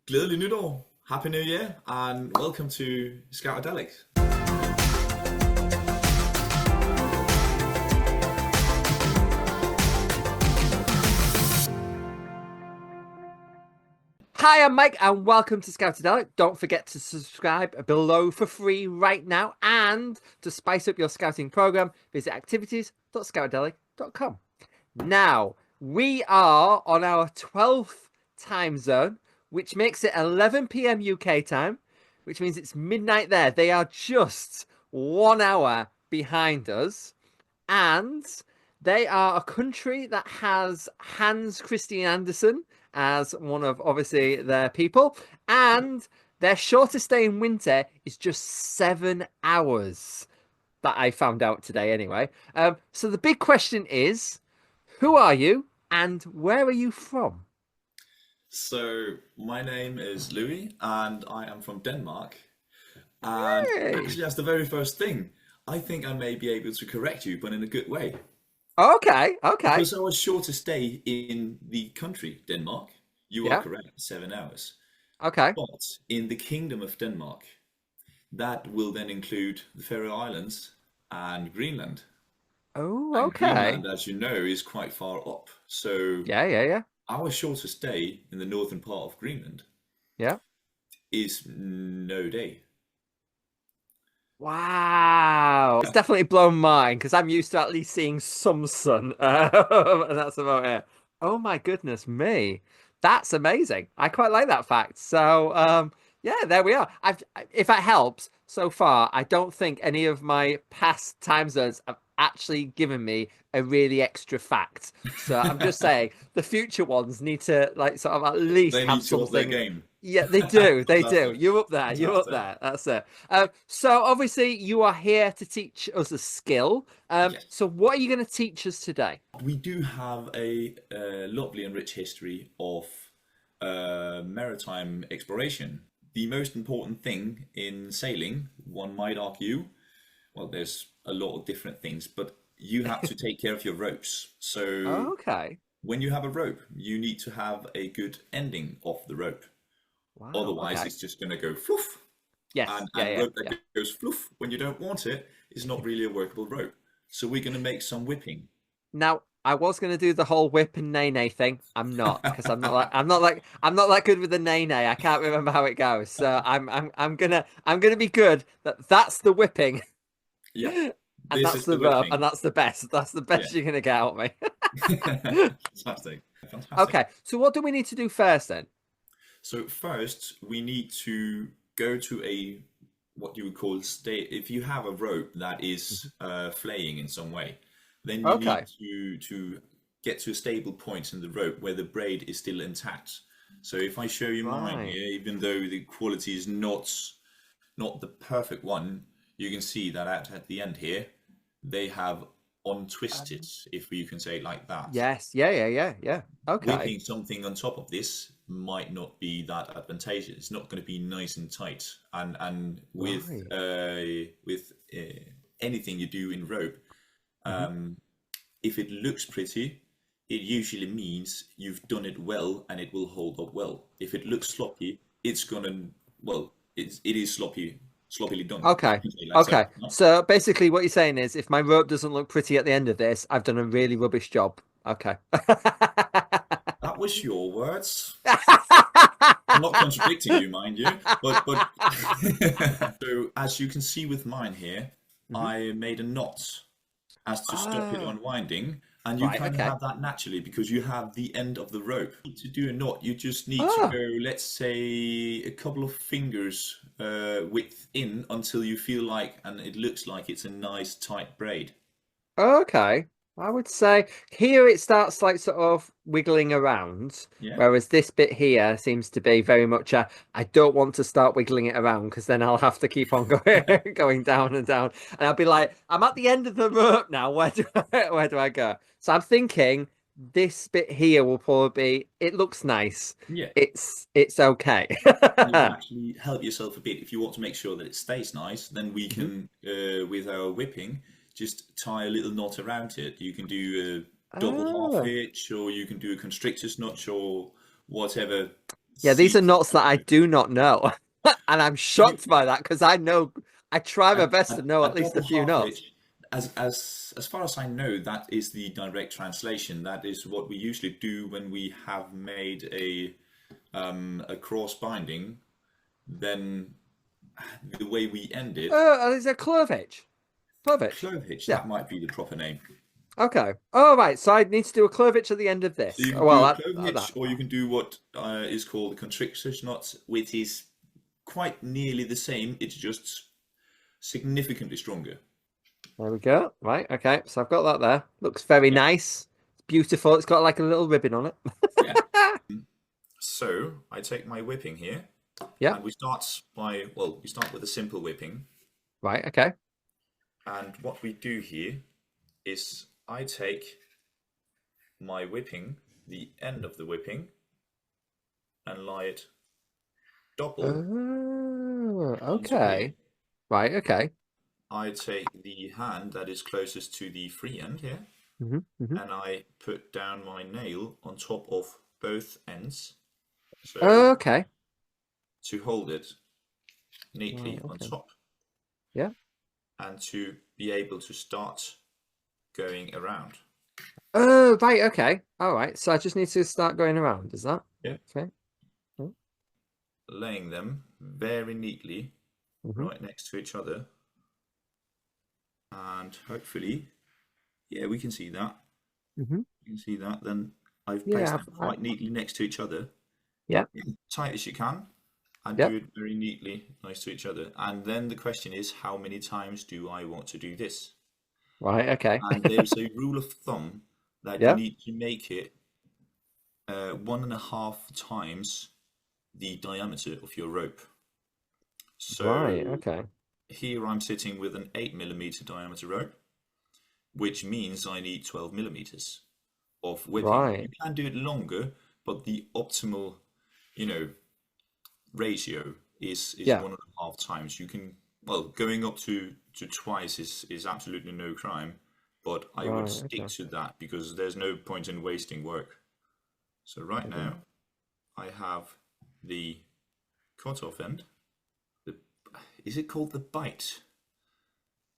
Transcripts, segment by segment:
Glædelig nytår, Happy New Year, and welcome to Scoutadelic. Hi, I'm Mike, and welcome to Scoutadelic. Don't forget to subscribe below for free right now. And to spice up your scouting program, visit activities.scoutadelic.com. Now, we are on our 12th time zone, which makes it 11 p.m. UK time, which means it's midnight there. They are just 1 hour behind us. And they are a country that has Hans Christian Andersen as one of obviously their people, and their shortest stay in winter is just 7 hours. That I found out today, anyway. So the big question is, who are you and where are you from? So, my name is Louis, and I am from Denmark. And Hey. actually, that's the very first thing. I think I may be able to correct you, but in a good way. Okay. Because our shortest stay in the country, Denmark, you are Yeah. correct, 7 hours. Okay. But in the Kingdom of Denmark, that will then include the Faroe Islands and Greenland. Oh, And okay. Greenland, as you know, is quite far up. So Yeah. our shortest day in the northern part of Greenland Yeah. is no day. Wow. It's definitely blown mine because I'm used to at least seeing some sun. And that's about it. Oh my goodness me. That's amazing. I quite like that fact. So, yeah, there we are. If that helps, so far, I don't think any of my past time zones have actually given me a really extra fact. So I'm just saying the future ones need to like sort of at least They have need to up their something. game. Yeah, they do. They do. Fantastic. You're up there. You're up Fantastic. there. That's it. So obviously you are here to teach us a skill. Yes. So what are you going to teach us today? We do have a lovely and rich history of maritime exploration. The most important thing in sailing, one might argue, well, there's a lot of different things, but you have to take care of your ropes. So Okay. when you have a rope, you need to have a good ending of the rope. Wow. Otherwise, Okay. it's just going to go floof. Yes. And Yeah. rope that Yeah. goes floof when you don't want it is not really a workable rope. So we're going to make some whipping. Now I was going to do the whole whip and nay nay thing. I'm not because I'm not that good with the nay nay. I can't remember how it goes. So I'm gonna be good. That's the whipping. Yeah, And this that's is the the verb, and whipping. that's the best. That's the Yeah. best you're gonna get out of me. Fantastic. Fantastic. Okay, so what do we need to do first then? So first, we need to go to a what you would call stay. If you have a rope that is flaying in some way, then you need Okay, to get to a stable point in the rope where the braid is still intact. So if I show you mine right. here, even though the quality is not the perfect one, you can see that at the end here, they have untwisted, if you can say it like that. Yes, yeah. Okay, Whipping something on top of this might not be that advantageous. It's not going to be nice and tight. And right. with anything you do in rope, Hmm. if it looks pretty, it usually means you've done it well and it will hold up well. If it looks sloppy, it's gonna well, it is sloppily done. Okay, Like so. okay. So basically, what you're saying is, if my rope doesn't look pretty at the end of this, I've done a really rubbish job. Okay. That was your words. I'm not contradicting you, mind you, but so as you can see with mine here, Hmm. I made a knot as to stop it Oh, unwinding, and you right. kind of Okay. have that naturally because you have the end of the rope. To do a knot, you just need to Oh, go, let's say, a couple of fingers width in until you feel like, and it looks like it's a nice tight braid. okay. I would say here it starts like sort of wiggling around, Yeah. whereas this bit here seems to be very much a I don't want to start wiggling it around because then I'll have to keep on going going down and down. And I'll be like, I'm at the end of the rope now. Where do I go? So I'm thinking this bit here will probably be it looks nice. Yeah. It's okay. And you can actually help yourself a bit if you want to make sure that it stays nice. Then we Mhm. can, with our whipping, just tie a little knot around it. You can do a double half Oh. hitch, or you can do a constrictor's knot, or whatever Yeah, these are seat. knots that I do not know. And I'm You, shocked by that because I try my best to know a at least a double few half knots. hitch, as far as I know, that is the direct translation. That is what we usually do when we have made a cross binding. Then the way we end it, Is it clove hitch? Clove hitch. clove hitch. Yeah. That might be the proper name. Okay. Oh, right. So I need to do a clove hitch at the end of So this. you can Well, do a clove that. hitch, or you can do what is called a constrictor's knot, which is quite nearly the same. It's just significantly stronger. There we go. Right. Okay. So I've got that there. Looks very Yeah. nice. It's beautiful. It's got like a little ribbon on it. Yeah. So I take my whipping here, Yeah. and we start by, well, we start with a simple whipping. Right. Okay. And what we do here is I take my whipping, the end of the whipping, and lie it double Oh, onto here. okay. Right. Okay. I take the hand that is closest to the free end here, Hmm. and I put down my nail on top of both ends. So Okay. to hold it Right. neatly on Okay. top Yeah. and to be able to start going around. Oh, right. Okay. All right. So I just need to start going around. Is that Yeah. okay? Mm-hmm. Laying them very neatly Mm-hmm. right next to each other. And hopefully, yeah, we can see that. Mm-hmm. You can see that. Then I've Yeah. placed them quite neatly next to each other, Yeah. tight as you can, and Yeah. do it very neatly next to each other. And then the question is, how many times do I want to do this? Right. Okay. And there's a rule of thumb that you Yeah. need to make it 1.5 times the diameter of your rope. Right. So Okay. here I'm sitting with an 8 millimeter diameter rope, which means I need 12 millimeters of whipping. You Right. can do it longer, but the optimal, you know, ratio is Yeah. 1.5 times. You can, well, going up to twice is absolutely no crime, but I would Right. stick Okay. to that because there's no point in wasting work. So right Mhm. now I have the cut-off end. The, is it called the bite?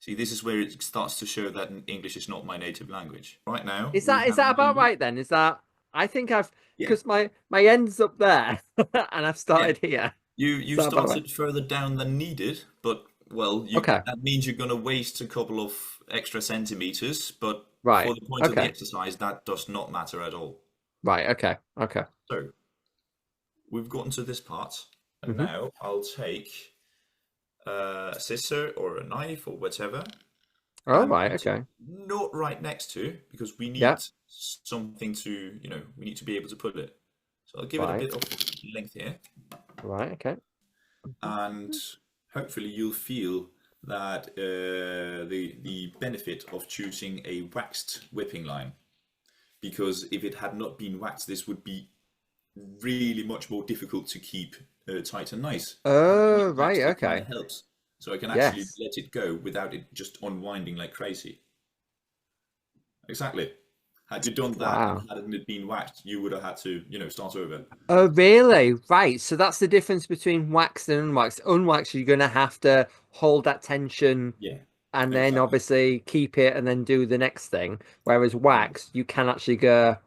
See, this is where it starts to show that English is not my native language. Right now we Is have that my about loop. right then? Is that I think I've Yeah, because my end's up there and I've yeah. started here. Is You that about right? started further down than needed, but well, Okay. that means you're going to waste a couple of extra centimeters. But Right. for the point of the Okay. exercise, that does not matter at all. Right. Okay. Okay. So we've gotten to this part, and Hmm. now I'll take a scissor or a knife or whatever, Oh, and right. put it Okay. not right next to, because we Yeah. need something to, we need to be able to put it. So I'll give it a Right. bit of length here, Right. Okay. and hopefully you'll feel that the benefit of choosing a waxed whipping line, because if it had not been waxed, this would be really much more difficult to keep tight and nice. Having it Oh, right. waxed, it kind Okay. of helps, so I can actually Yes. let it go without it just unwinding like crazy. Exactly. Had you done that and Wow. hadn't it been waxed, you would have had to, start over. Oh, really? Right. So that's the difference between waxed and unwaxed. Unwaxed, you're going to have to hold that tension Yeah, and then exactly. obviously keep it and then do the next thing. Whereas Yeah. waxed, you can actually go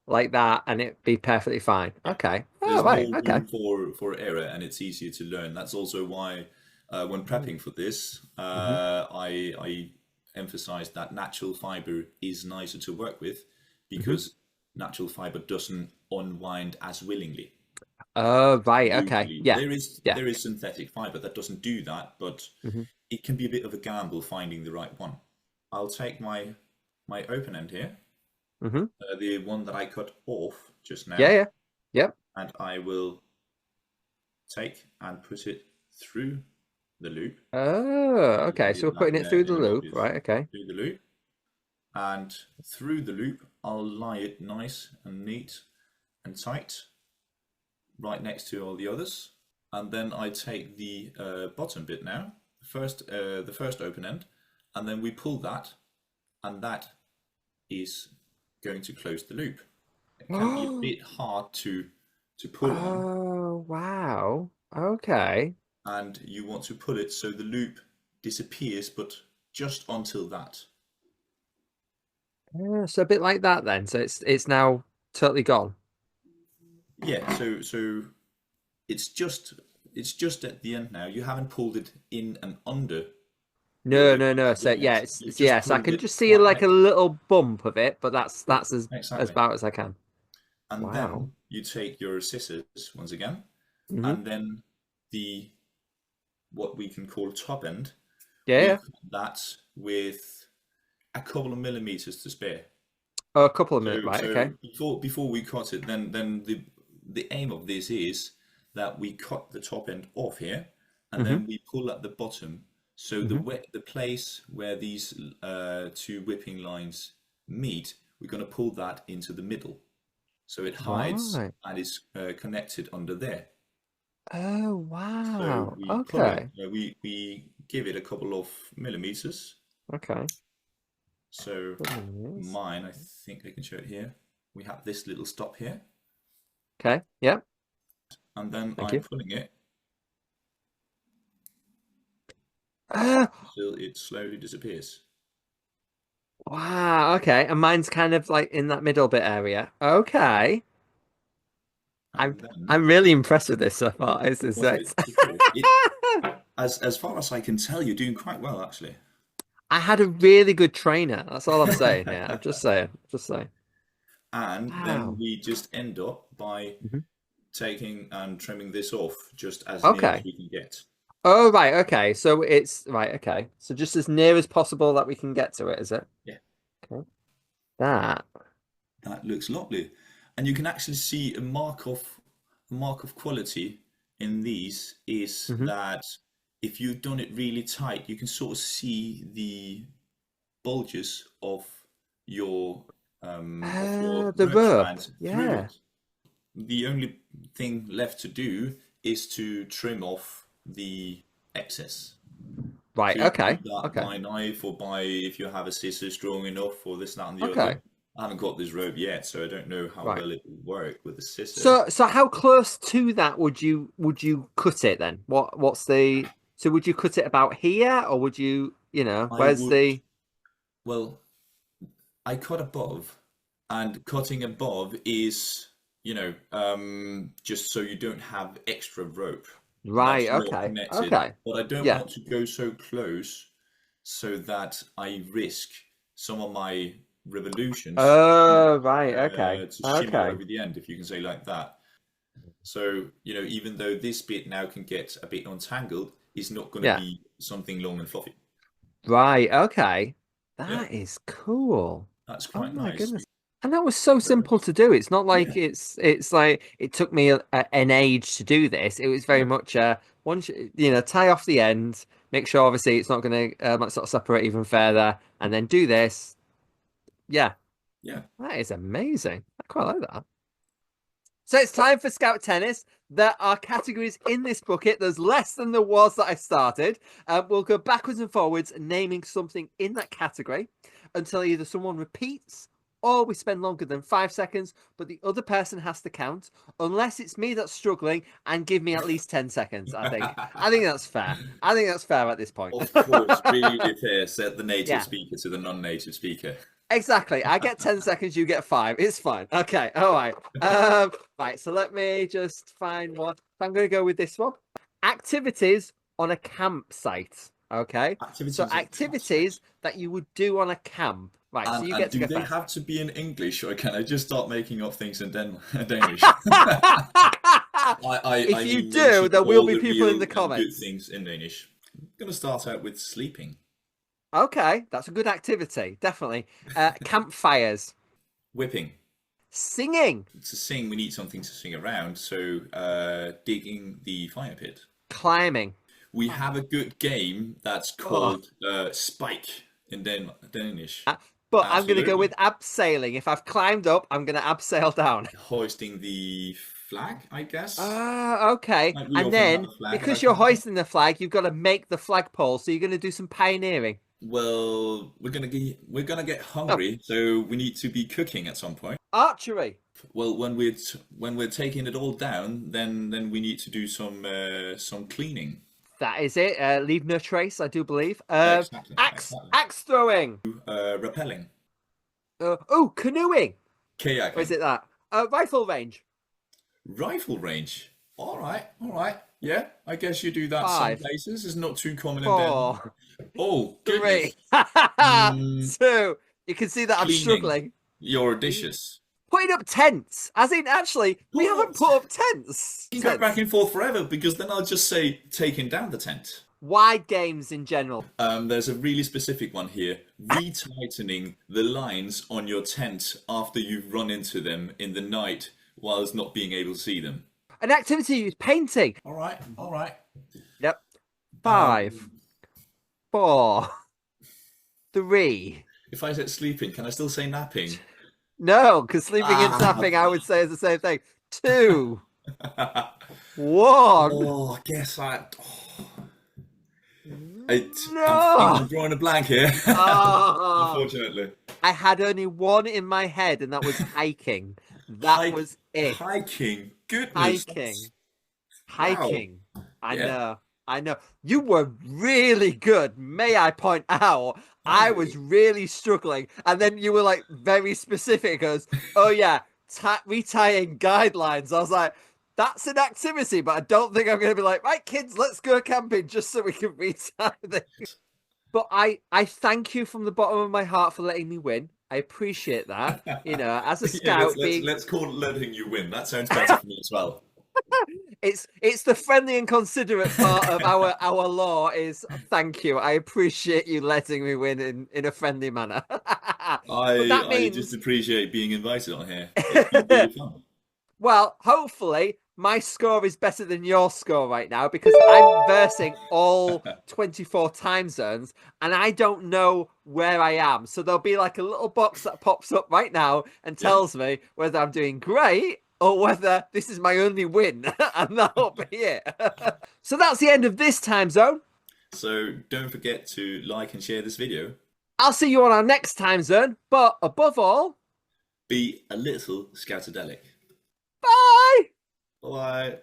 like that and it be perfectly fine. Yeah. Okay. Oh, There's right. more Okay. room for error, and it's easier to learn. That's also why, when prepping for this, Mm-hmm. I emphasized that natural fiber is nicer to work with Hmm. because natural fiber doesn't unwind as willingly. Oh, right. Okay. Usually, Yeah. Yeah. there is synthetic fiber that doesn't do that, but Hmm. it can be a bit of a gamble finding the right one. I'll take my open end here, Hmm. the one that I cut off just Yeah. now, Yeah. Yep. and I will take and put it through the loop. Oh, okay. So we're That putting it through the in a lot loop. is Right. Okay. through the loop, and through the loop I'll lie it nice and neat and tight right next to all the others, and then I take the bottom bit now, the first open end, and then we pull that, and that is going to close the loop. It can be a bit hard to to pull on, Oh, wow. Okay. and you want to pull it so the loop disappears, but just until that. So a bit like that then. So it's now totally gone. Yeah, so it's just at the end now. You haven't pulled it in and under the No, loop no, no. So yeah, yet. it's You've just yes, I pulled can it just see right like a next. little bump of it, but that's as Exactly. about as I can. And Wow. then you take your scissors once again, Hmm. and then the what we can call top end, Yeah, we yeah. cut that with a couple of millimeters to spare. Oh, a couple of minutes, So right? so Okay. before we cut it, then the aim of this is that we cut the top end off here, and Hmm. then we pull at the bottom. So Hmm. the place where these two whipping lines meet, we're going to pull that into the middle, so it hides Right. and is connected under there. Oh, So wow. we pull it. Okay. We give it a couple of millimeters. Okay. So Yes. mine, I think I can show it here. We have this little stop here, Okay. Yeah. and then Thank I'm you. pulling it Uh, until it slowly disappears. wow. Okay. And mine's kind of like in that middle bit area. Okay. I'm And then, I'm really impressed with this so far. This is what's it. it? It as far as I can tell, you're doing quite well actually. I had a really good trainer. That's all I'm saying. Yeah, I'm just saying. Just saying. And then Wow. we just end up by Mhm. taking and trimming this off just as near as Okay. we can get. Oh, right. Okay. So it's right. Okay. So just as near as possible that we can get to it, is it? Yeah, Okay. That. that looks lovely. And you can actually see a mark of quality in these is Hmm. that if you've done it really tight, you can sort of see the bulges of your The rope rope. strand through Yeah. it. The only thing left to do is to trim off the excess. Right. So you can do Okay. that Okay. by knife or by if you have a scissor strong enough or this, that, and the other. Okay. I haven't got this rope yet, so I don't know how Right. well it will work with a scissor. So how close to that would you cut it then? What's the so would you cut it about here or would you I where's would, the well, I cut above, and cutting above is, just so you don't have extra rope right? that's not Okay. connected. Okay. But I don't Yeah. want to go so close so that I risk some of my revolutions Oh, right. Okay. to shimmy Okay. over the end, if you can say like that. So, even though this bit now can get a bit untangled, it's not going to Yeah. be something long and fluffy. Right. Okay. Yeah, That is cool. that's Oh quite my nice. goodness. And that was so Very simple nice. to do. It's not like Yeah, it's like it took me an age to do this. It was very yeah, much once tie off the end, make sure obviously it's not going to sort of separate even further, and then do this. Yeah, yeah. that is amazing. I quite like that. So it's time for Scout Tennis. There are categories in this bucket. There's less than there was that I started. We'll go backwards and forwards, naming something in that category until either someone repeats or we spend longer than 5 seconds, but the other person has to count, unless it's me that's struggling and give me at least 10 seconds, I think. I think that's fair. I think that's fair at this point. Of course, really fair, said the native Yeah. speaker to the non-native speaker. Exactly. I get 10 seconds, you get 5. It's fine. Okay. All right. Right. So let me just find one. I'm going to go with this one. Activities on a campsite. Okay. So Activities on a campsite. activities that you would do on a camp. Right. So you And get to do go they first. have to be in English, or can I just start making up things in Danish? If I you mean, do, mention there will all be the people in real the and good comments. things in Danish. I'm gonna start out with sleeping, Okay. That's a good activity. Definitely. Campfires. whipping. Singing. To sing, we need something to sing around, so digging the fire pit. Climbing. We have a good game that's Oh. called Spike in Danish. Uh, But I'm going to go with Absolutely. abseiling. If I've climbed up, I'm going to abseil down. Hoisting the flag, I guess. Ah, okay. Like we And often have then a flag in our because you're country. hoisting the flag, you've got to make the flagpole. So you're going to do some pioneering. Well, we're gonna get Oh, hungry, so we need to be cooking at some point. archery. Well, when we're taking it all down, then we need to do some cleaning. That is it. Leave no trace, I do believe. Exactly, Axe exactly. throwing. Rappelling, Oh, canoeing. Or is kayaking, it that? Rifle range. rifle range. All right. Yeah, I guess you do that some 5, places. It's not too common in Denmark. 4, Oh 3, goodness. Mm, 2. You can see that I'm cleaning struggling. your dishes. Putting up tents. As in, actually, we haven't What? put up tents. You can go back and forth forever because then I'll just say taking down the tent. Wide games in general. There's a really specific one here. Retightening the lines on your tent after you've run into them in the night whilst not being able to see them. An activity is painting. All right, all right. Yep. 5, 4, 3. If I said sleeping, can I still say napping? No, because sleeping and napping, I would say, is the same thing. 2, 1. Oh, I guess I. No. I'm drawing a blank here. Oh. Unfortunately. I had only one in my head, and that was hiking. That was it. Hiking. Goodness. Hiking. Wow. Hiking. I Yeah. know. I know. You were really good. May I point out, I was really struggling. And then you were like very specific as, oh yeah, retying guidelines. I was like, that's an activity, but I don't think I'm going to be like, right, kids, let's go camping just so we can retie this. But I thank you from the bottom of my heart for letting me win. I appreciate that. You know, as a scout, let's call it letting you win. That sounds better for me as well. It's the friendly and considerate part of our law is thank you. I appreciate you letting me win in a friendly manner. I just appreciate being invited on here. It's been really fun. Well, hopefully my score is better than your score right now because I'm versing all 24 time zones and I don't know where I am. So there'll be like a little box that pops up right now and tells me whether I'm doing great or whether this is my only win. And that'll be it. So that's the end of this time zone. So don't forget to like and share this video. I'll see you on our next time zone. But above all, Be a little Scoutadelic. bye! Bye.